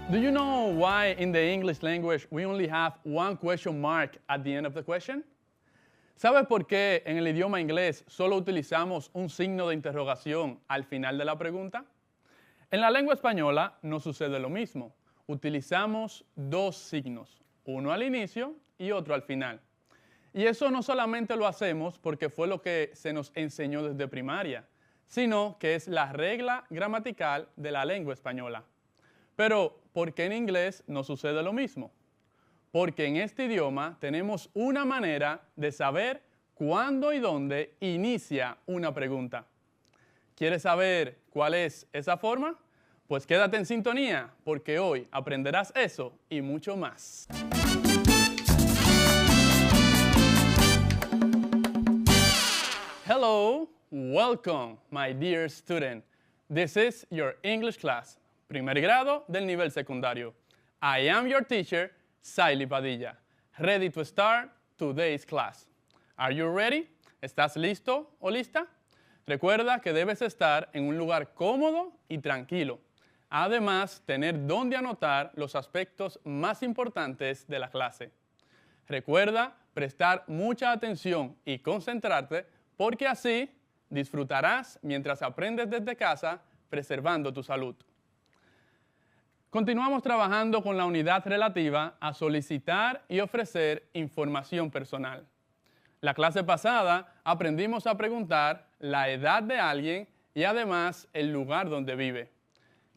Do you know why in the English language we only have one question mark at the end of the question? ¿Sabes por qué en el idioma inglés solo utilizamos un signo de interrogación al final de la pregunta? En la lengua española no sucede lo mismo. Utilizamos dos signos, uno al inicio y otro al final. Y eso no solamente lo hacemos porque fue lo que se nos enseñó desde primaria, sino que es la regla gramatical de la lengua española. Pero, ¿por qué en inglés no sucede lo mismo? Porque en este idioma tenemos una manera de saber cuándo y dónde inicia una pregunta. ¿Quieres saber cuál es esa forma? Pues quédate en sintonía, porque hoy aprenderás eso y mucho más. Hello, welcome, my dear student. This is your English class, primer grado del nivel secundario. I am your teacher, Saily Padilla, ready to start today's class. Are you ready? ¿Estás listo o lista? Recuerda que debes estar en un lugar cómodo y tranquilo. Además, tener donde anotar los aspectos más importantes de la clase. Recuerda prestar mucha atención y concentrarte porque así disfrutarás mientras aprendes desde casa, preservando tu salud. Continuamos trabajando con la unidad relativa a solicitar y ofrecer información personal. La clase pasada aprendimos a preguntar la edad de alguien y además el lugar donde vive.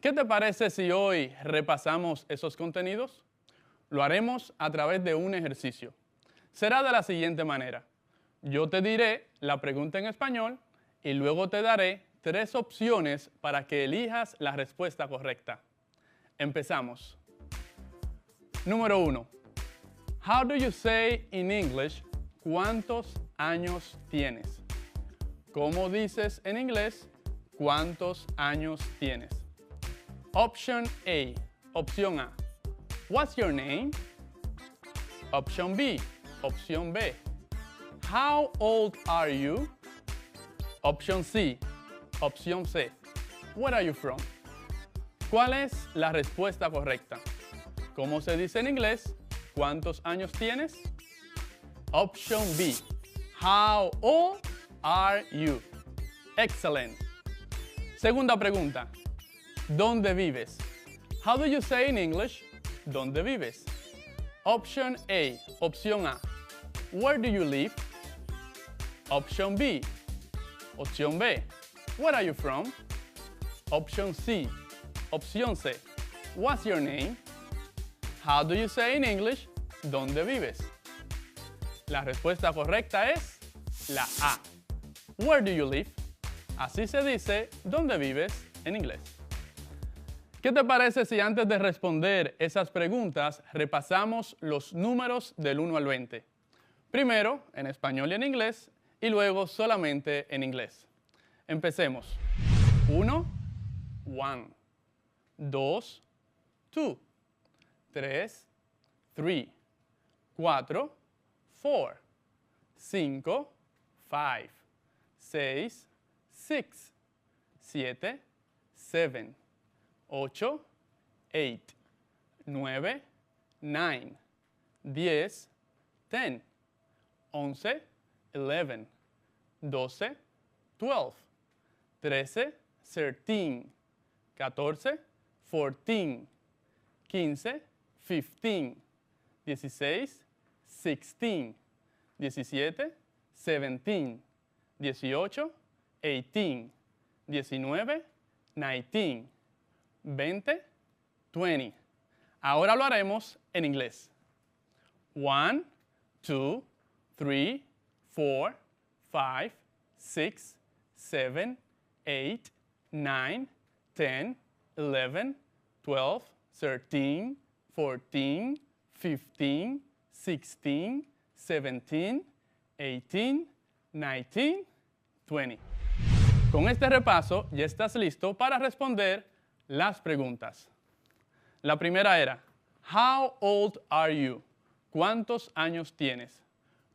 ¿Qué te parece si hoy repasamos esos contenidos? Lo haremos a través de un ejercicio. Será de la siguiente manera. Yo te diré la pregunta en español y luego te daré 3 opciones para que elijas la respuesta correcta. Empezamos. Número 1. How do you say in English, ¿cuántos años tienes? ¿Cómo dices en inglés, cuántos años tienes? Option A. Opción A. What's your name? Option B. Opción B. How old are you? Option C. Opción C. Where are you from? ¿Cuál es la respuesta correcta? ¿Cómo se dice en inglés? ¿Cuántos años tienes? Option B. How old are you? Excellent. Segunda pregunta. ¿Dónde vives? How do you say in English? ¿Dónde vives? Option A. Opción A. Where do you live? Option B. Opción B. Where are you from? Option C. Opción C. What's your name? How do you say in English? ¿Dónde vives? La respuesta correcta es la A. Where do you live? Así se dice ¿dónde vives? En inglés. ¿Qué te parece si antes de responder esas preguntas repasamos los números del 1 al 20? Primero en español y en inglés y luego solamente en inglés. Empecemos. 1, 1. 2, 2. 3, 3. 4, 4. 5, 5. 6, 6. 7, 7. 8, 8. 9, 9. 10, 10. 11, 11. 12, 12. 13, 13. 14, 14. 15, 15. 16, 16. 17, 17. 18, 18. 19, 19. 20, 20. Ahora lo haremos en inglés. 1, 2, 3, 4, 5, 6, 7, 8, 9, 10, 11, 12, 13, 14, 15, 16, 17, 18, 19, 20. Con este repaso ya estás listo para responder las preguntas. La primera era, How old are you? ¿Cuántos años tienes?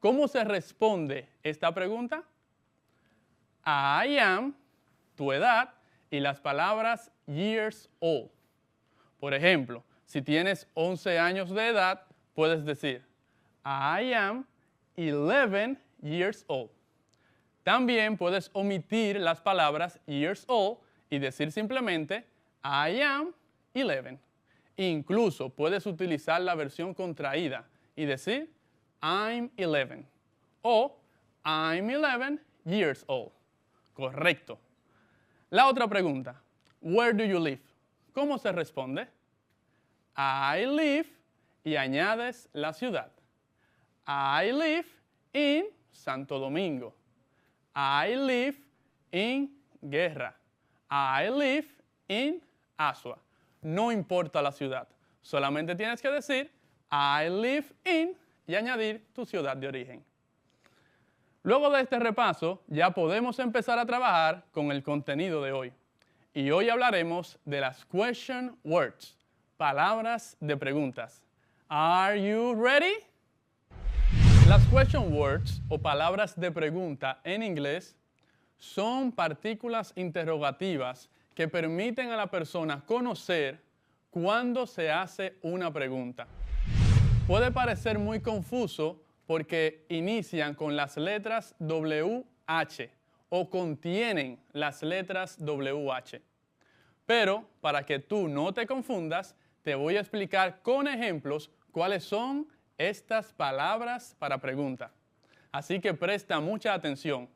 ¿Cómo se responde esta pregunta? I am, tu edad, y las palabras years old. Por ejemplo, Si tienes 11 años de edad, puedes decir, I am 11 years old. También puedes omitir las palabras years old y decir simplemente, I am 11. Incluso puedes utilizar la versión contraída y decir, I'm 11. O, I'm 11 years old. Correcto. La otra pregunta, where do you live? ¿Cómo se responde? I live y añades la ciudad. I live in Santo Domingo. I live in Guerra. I live in Asua. No importa la ciudad, solamente tienes que decir I live in y añadir tu ciudad de origen. Luego de este repaso, ya podemos empezar a trabajar con el contenido de hoy. Y hoy hablaremos de las question words, palabras de preguntas. Are you ready? Las question words o palabras de pregunta en inglés son partículas interrogativas que permiten a la persona conocer cuándo se hace una pregunta. Puede parecer muy confuso porque inician con las letras WH o contienen las letras WH. Pero para que tú no te confundas, te voy a explicar con ejemplos cuáles son estas palabras para pregunta. Así que presta mucha atención.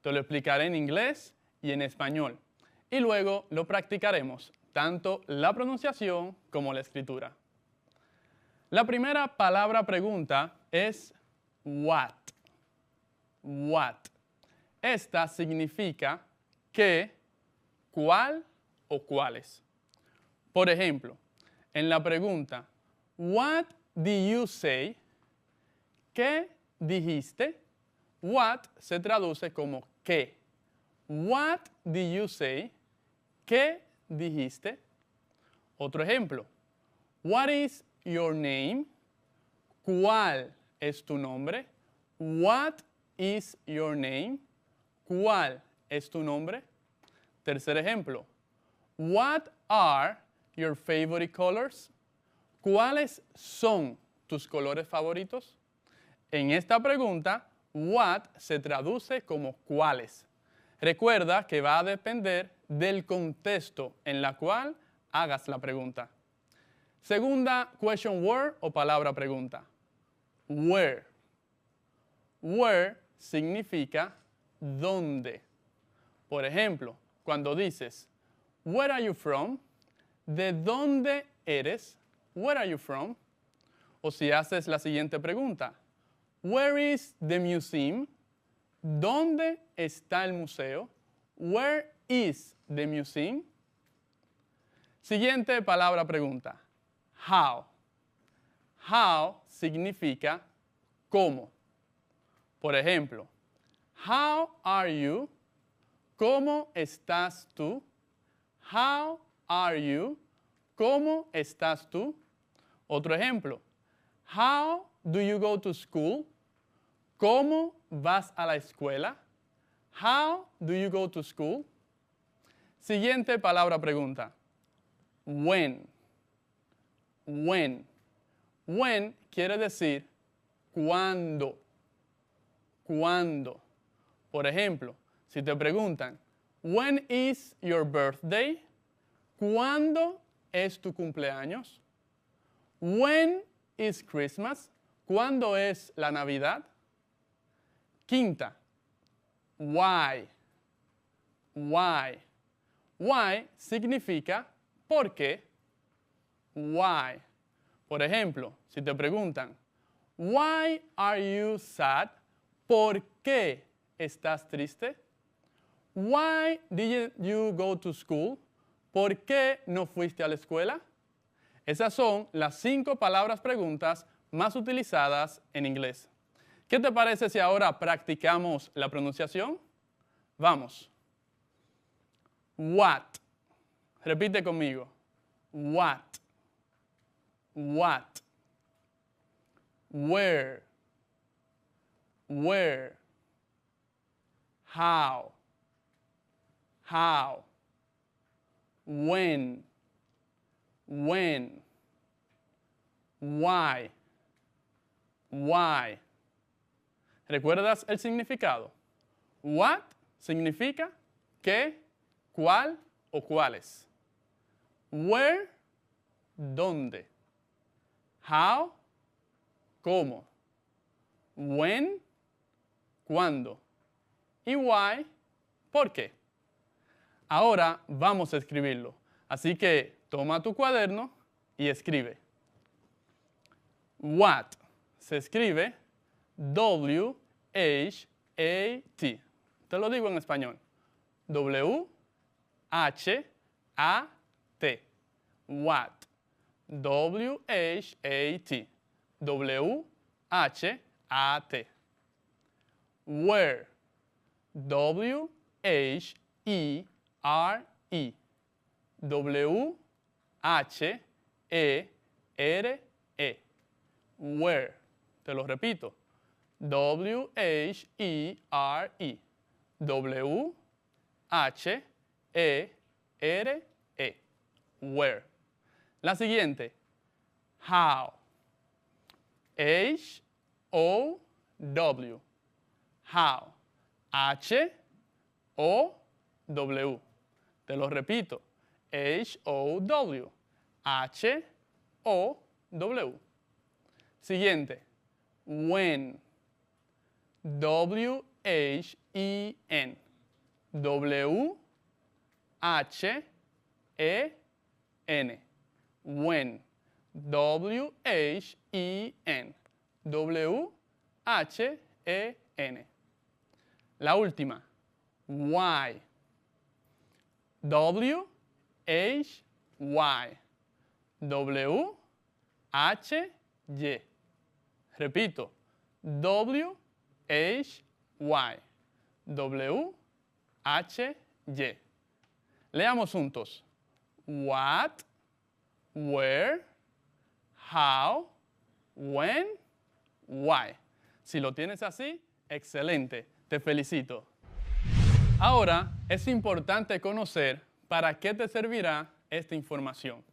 Te lo explicaré en inglés y en español. Y luego lo practicaremos, tanto la pronunciación como la escritura. La primera palabra pregunta es what. What. Esta significa qué, cuál o cuáles. Por ejemplo, en la pregunta, what did you say? ¿Qué dijiste? What se traduce como qué. What did you say? ¿Qué dijiste? Otro ejemplo. What is your name? ¿Cuál es tu nombre? What is your name? ¿Cuál es tu nombre? Tercer ejemplo. What are your favorite colors? ¿Cuáles son tus colores favoritos? En esta pregunta, what se traduce como cuáles. Recuerda que va a depender del contexto en la cual hagas la pregunta. Segunda question word o palabra pregunta. Where. Where significa dónde. Por ejemplo, cuando dices, where are you from? ¿De dónde eres? Where are you from? O si haces la siguiente pregunta, where is the museum? ¿Dónde está el museo? Where is the museum? Siguiente palabra pregunta, how. How significa cómo. Por ejemplo, how are you? ¿Cómo estás tú? How are you? ¿Cómo estás tú? Otro ejemplo, how do you go to school? ¿Cómo vas a la escuela? How do you go to school? Siguiente palabra pregunta, when. When. When quiere decir cuándo. ¿Cuándo? Por ejemplo, si te preguntan, when is your birthday? ¿Cuándo es tu cumpleaños? When is Christmas? ¿Cuándo es la Navidad? Quinta, why. Why. Why significa ¿por qué? Why. Por ejemplo, si te preguntan, why are you sad? ¿Por qué estás triste? Why didn't you go to school? ¿Por qué no fuiste a la escuela? Esas son las 5 palabras preguntas más utilizadas en inglés. ¿Qué te parece si ahora practicamos la pronunciación? Vamos. What. Repite conmigo. What. What. Where. Where. How. How. When. When. Why. Why. ¿Recuerdas el significado? What significa qué, cuál o cuáles. Where, dónde. How, cómo. When, cuándo. Y why, por qué. Ahora vamos a escribirlo. Así que toma tu cuaderno y escribe. What se escribe W-H-A-T. Te lo digo en español. W-H-A-T. What. W-H-A-T. W-H-A-T. Where. W-H-E-R-E. W-H-E-R-E. Where. Te lo repito. W-H-E-R-E. W-H-E-R-E. Where. La siguiente. How. H-O-W. How. H-O-W. Te lo repito. H-O-W. H-O-W. Siguiente. When. W-H-E-N. W-H-E-N. When. W-H-E-N. W-H-E-N. La última. Why. W-H-Y. W-H-Y. Repito. W-H-Y. W-H-Y. Leamos juntos. What, where, how, when, why. Si lo tienes así, excelente. Te felicito. Ahora, es importante conocer para qué te servirá esta información.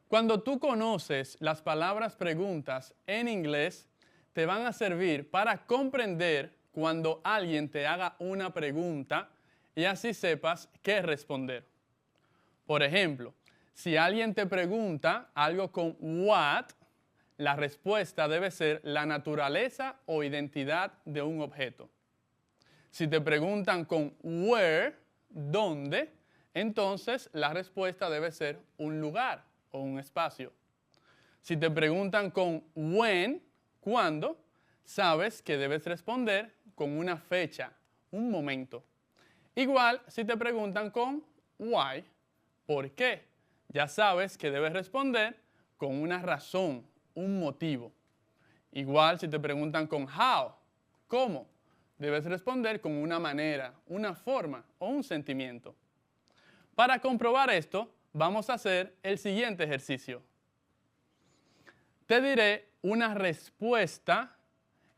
Cuando tú conoces las palabras preguntas en inglés, te van a servir para comprender cuando alguien te haga una pregunta y así sepas qué responder. Por ejemplo, si alguien te pregunta algo con what, la respuesta debe ser la naturaleza o identidad de un objeto. Si te preguntan con where, ¿dónde? Entonces la respuesta debe ser un lugar o un espacio. Si te preguntan con when, ¿cuándo? Sabes que debes responder con una fecha, un momento. Igual si te preguntan con why, ¿por qué? Ya sabes que debes responder con una razón, un motivo. Igual si te preguntan con how, ¿cómo? Debes responder con una manera, una forma o un sentimiento. Para comprobar esto, vamos a hacer el siguiente ejercicio. Te diré una respuesta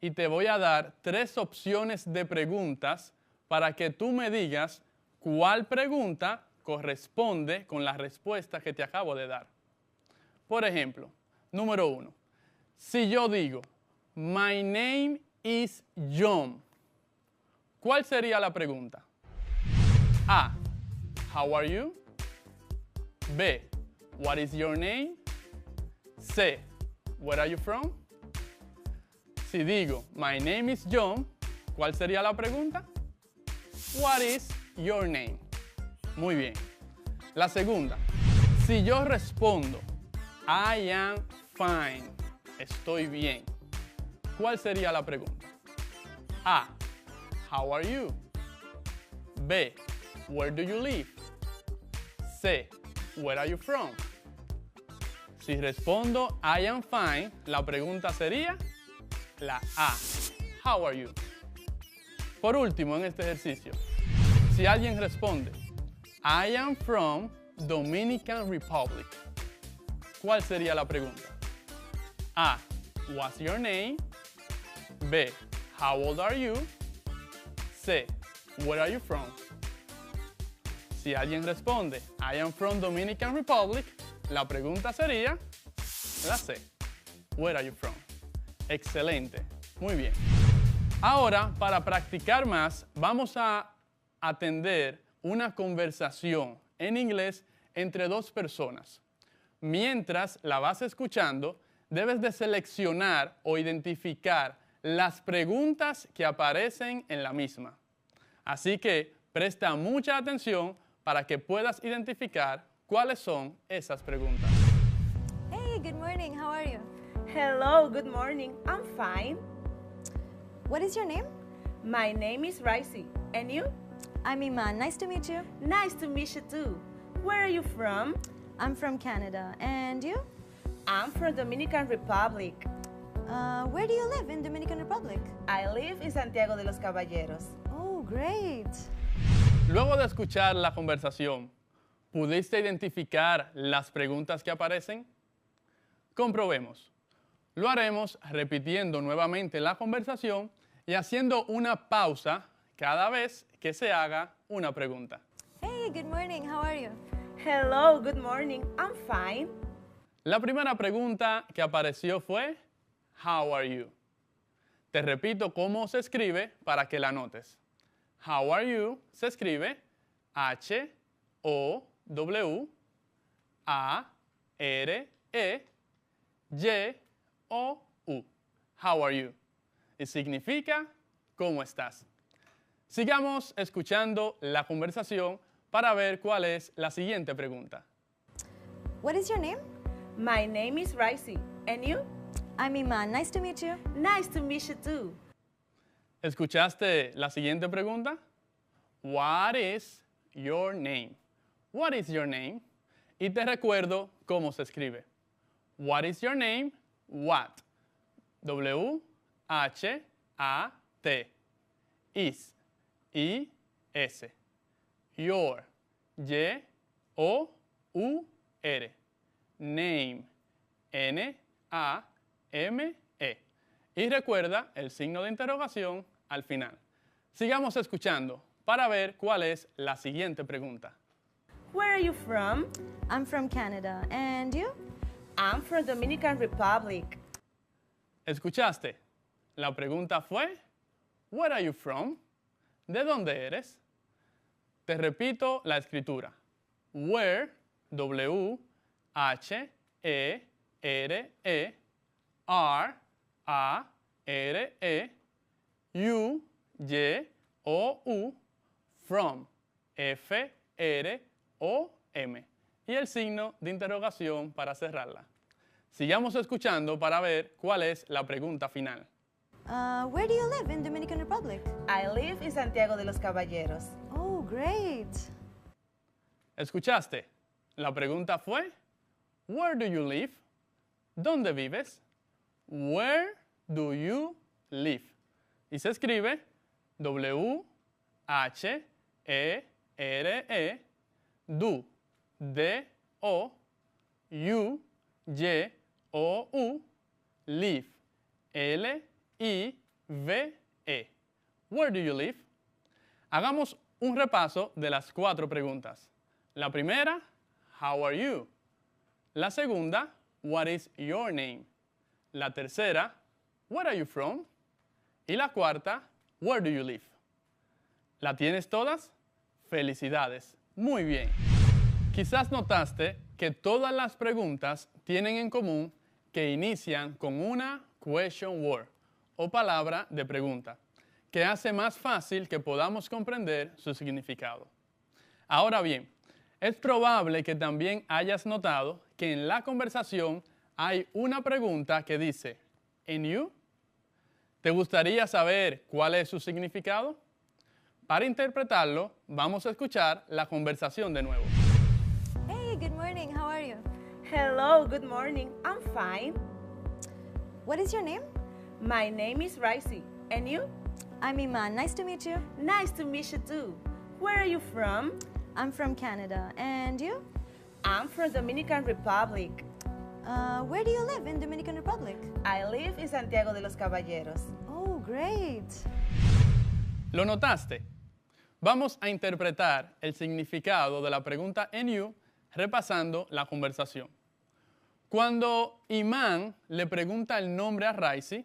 y te voy a dar 3 opciones de preguntas para que tú me digas cuál pregunta corresponde con la respuesta que te acabo de dar. Por ejemplo, número 1. Si yo digo, my name is John, ¿cuál sería la pregunta? A. How are you? B. What is your name? C. Where are you from? Si digo, my name is John, ¿cuál sería la pregunta? What is your name? Muy bien. La segunda. Si yo respondo, I am fine, estoy bien, ¿cuál sería la pregunta? A. How are you? B. Where do you live? C. Where are you from? Si respondo I am fine, la pregunta sería la A. How are you? Por último, en este ejercicio, si alguien responde I am from Dominican Republic, ¿cuál sería la pregunta? A. What's your name? B. How old are you? C. Where are you from? Si alguien responde I am from Dominican Republic, la pregunta sería la C. Where are you from? Excelente. Muy bien. Ahora, para practicar más, vamos a atender una conversación en inglés entre dos personas. Mientras la vas escuchando, debes de seleccionar o identificar las preguntas que aparecen en la misma. Así que presta mucha atención para que puedas identificar cuáles son esas preguntas. Hey, good morning. How are you? Hello, good morning. I'm fine. What is your name? My name is Ricey. And you? I'm Iman. Nice to meet you. Nice to meet you too. Where are you from? I'm from Canada. And you? I'm from Dominican Republic. Where do you live in Dominican Republic? I live in Santiago de los Caballeros. Oh, great. Luego de escuchar la conversación, ¿pudiste identificar las preguntas que aparecen? Comprobemos. Lo haremos repitiendo nuevamente la conversación y haciendo una pausa cada vez que se haga una pregunta. Hey, good morning. How are you? Hello, good morning. I'm fine. La primera pregunta que apareció fue, How are you? Te repito cómo se escribe para que la notes. How are you se escribe H-O-W-A-R-E-Y-O-U. How are you? Y significa ¿cómo estás? Sigamos escuchando la conversación para ver cuál es la siguiente pregunta. What is your name? My name is Ricey. And you? I'm Iman. Nice to meet you. Nice to meet you too. ¿Escuchaste la siguiente pregunta? What is your name? What is your name? Y te recuerdo cómo se escribe. What is your name? What. W-H-A-T. Is. I-S. Your. Y-O-U-R. Name. N-A-M-E. Y recuerda el signo de interrogación al final. Sigamos escuchando para ver cuál es la siguiente pregunta. Where are you from? I'm from Canada. And you? I'm from Dominican Republic. ¿Escuchaste? La pregunta fue, Where are you from? ¿De dónde eres? Te repito la escritura. Where, W-H-E-R-E, R-A-R-E, U-Y-O-U, from, F-R-O-M. Y el signo de interrogación para cerrarla. Sigamos escuchando para ver cuál es la pregunta final. Where do you live in Dominican Republic? I live in Santiago de los Caballeros. Oh, great. ¿Escuchaste? La pregunta fue, Where do you live? ¿Dónde vives? Where do you live? Y se escribe W-H-E-R-E, do, D-O-U-Y-O-U, live, L-I-V-E. Where do you live? Hagamos un repaso de las 4 preguntas. La primera, How are you? La segunda, What is your name? La tercera, Where are you from? Y la cuarta, Where do you live? ¿La tienes todas? Felicidades. Muy bien. Quizás notaste que todas las preguntas tienen en común que inician con una question word o palabra de pregunta, que hace más fácil que podamos comprender su significado. Ahora bien, es probable que también hayas notado que en la conversación hay una pregunta que dice, ¿And you? ¿Te gustaría saber cuál es su significado? Para interpretarlo, vamos a escuchar la conversación de nuevo. Hey, good morning. How are you? Hello, good morning. I'm fine. What is your name? My name is Ricey. And you? I'm Iman. Nice to meet you. Nice to meet you too. Where are you from? I'm from Canada. And you? I'm from Dominican Republic. Where do you live in Dominican Republic? I live in Santiago de los Caballeros. Oh, great. ¿Lo notaste? Vamos a interpretar el significado de la pregunta "and you" repasando la conversación. Cuando Iman le pregunta el nombre a Raisi,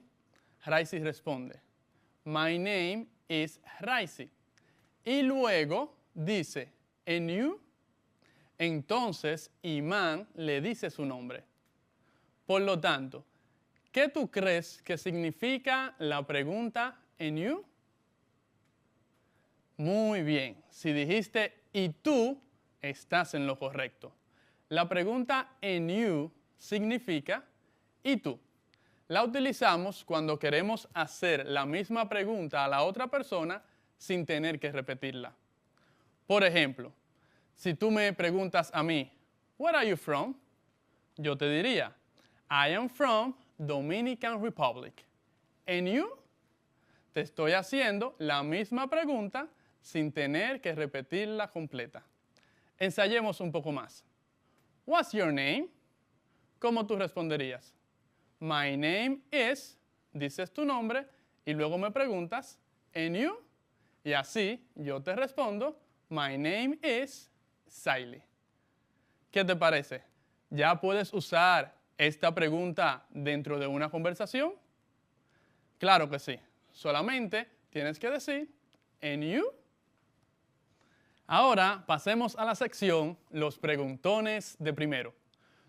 Raisi responde, My name is Raisi. Y luego dice, And you? Entonces Iman le dice su nombre. Por lo tanto, ¿qué tú crees que significa la pregunta And you? Muy bien, si dijiste y tú, estás en lo correcto. La pregunta And you significa ¿y tú? La utilizamos cuando queremos hacer la misma pregunta a la otra persona sin tener que repetirla. Por ejemplo, si tú me preguntas a mí, Where are you from? Yo te diría, I am from Dominican Republic. And you? Te estoy haciendo la misma pregunta sin tener que repetirla completa. Ensayemos un poco más. What's your name? ¿Cómo tú responderías? My name is, dices tu nombre y luego me preguntas, and you? Y así yo te respondo, my name is Saily. ¿Qué te parece? ¿Ya puedes usar esta pregunta dentro de una conversación? Claro que sí. Solamente tienes que decir, and you? Ahora pasemos a la sección Los preguntones de primero,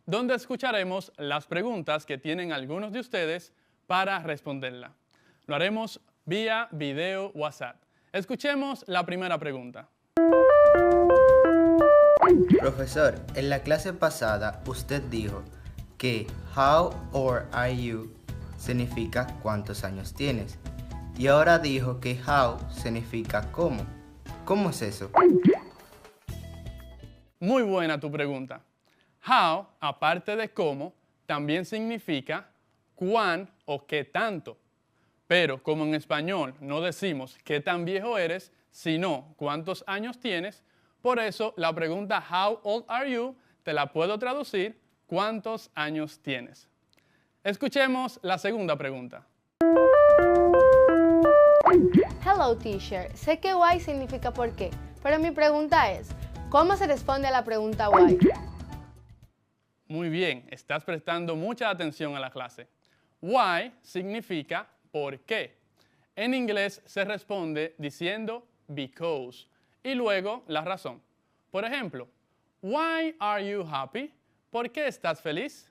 donde escucharemos las preguntas que tienen algunos de ustedes para responderla. Lo haremos vía video WhatsApp. Escuchemos la primera pregunta. Profesor, en la clase pasada usted dijo que how old are you significa cuántos años tienes. Y ahora dijo que how significa cómo. ¿Cómo es eso? Muy buena tu pregunta. How, aparte de cómo, también significa cuán o qué tanto. Pero como en español no decimos qué tan viejo eres, sino cuántos años tienes, por eso la pregunta How old are you te la puedo traducir ¿cuántos años tienes? Escuchemos la segunda pregunta. Hello, teacher. Sé que why significa por qué, pero mi pregunta es, ¿cómo se responde a la pregunta why? Muy bien, estás prestando mucha atención a la clase. Why significa por qué. En inglés se responde diciendo because y luego la razón. Por ejemplo, Why are you happy? ¿Por qué estás feliz?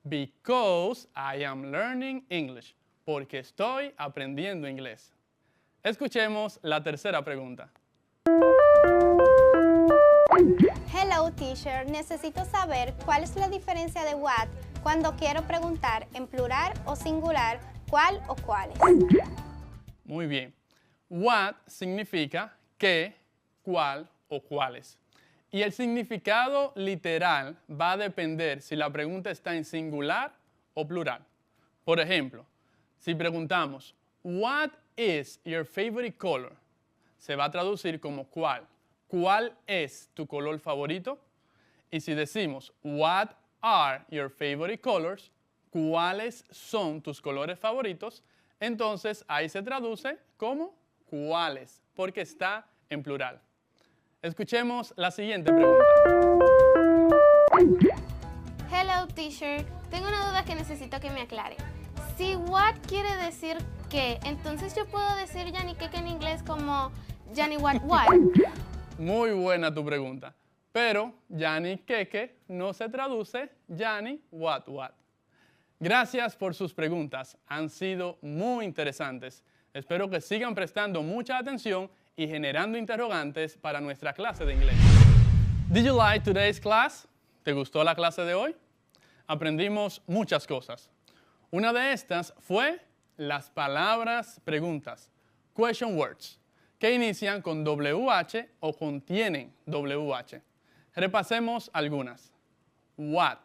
Because I am learning English. Porque estoy aprendiendo inglés. Escuchemos la tercera pregunta. Hello, teacher. Necesito saber cuál es la diferencia de what cuando quiero preguntar en plural o singular cuál o cuáles. Muy bien. What significa qué, cuál o cuáles. Y el significado literal va a depender si la pregunta está en singular o plural. Por ejemplo, si preguntamos, What is your favorite color? Se va a traducir como cuál. ¿Cuál es tu color favorito? Y si decimos, What are your favorite colors? ¿Cuáles son tus colores favoritos? Entonces ahí se traduce como cuáles, porque está en plural. Escuchemos la siguiente pregunta. Hello, teacher. Tengo una duda que necesito que me aclare. Si what quiere decir qué, entonces yo puedo decir Yanni Keke en inglés como Yanni what. Muy buena tu pregunta. Pero Yanni Keke no se traduce Yanni what. Gracias por sus preguntas. Han sido muy interesantes. Espero que sigan prestando mucha atención y generando interrogantes para nuestra clase de inglés. Did you like today's class? ¿Te gustó la clase de hoy? Aprendimos muchas cosas. Una de estas fue las palabras preguntas, question words, que inician con WH o contienen WH. Repasemos algunas. What,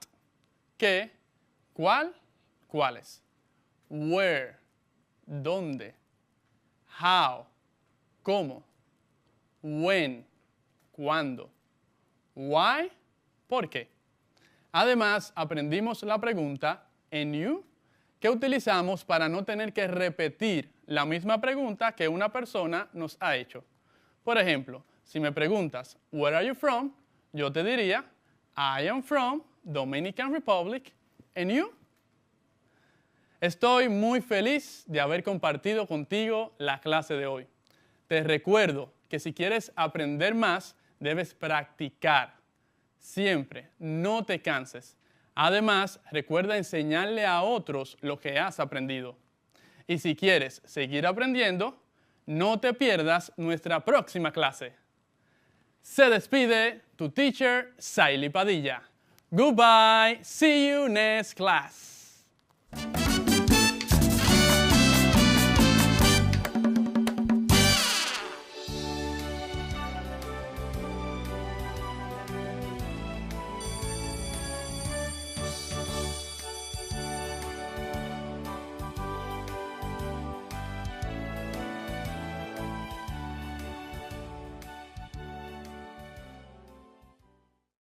qué, cuál, cuáles. Where, dónde. How, cómo. When, cuándo. Why, por qué. Además, aprendimos la pregunta and you, que utilizamos para no tener que repetir la misma pregunta que una persona nos ha hecho. Por ejemplo, si me preguntas, Where are you from? Yo te diría, I am from Dominican Republic, And you? Estoy muy feliz de haber compartido contigo la clase de hoy. Te recuerdo que si quieres aprender más, debes practicar. Siempre, no te canses. Además, recuerda enseñarle a otros lo que has aprendido. Y si quieres seguir aprendiendo, no te pierdas nuestra próxima clase. Se despide tu teacher, Saily Padilla. Goodbye. See you next class.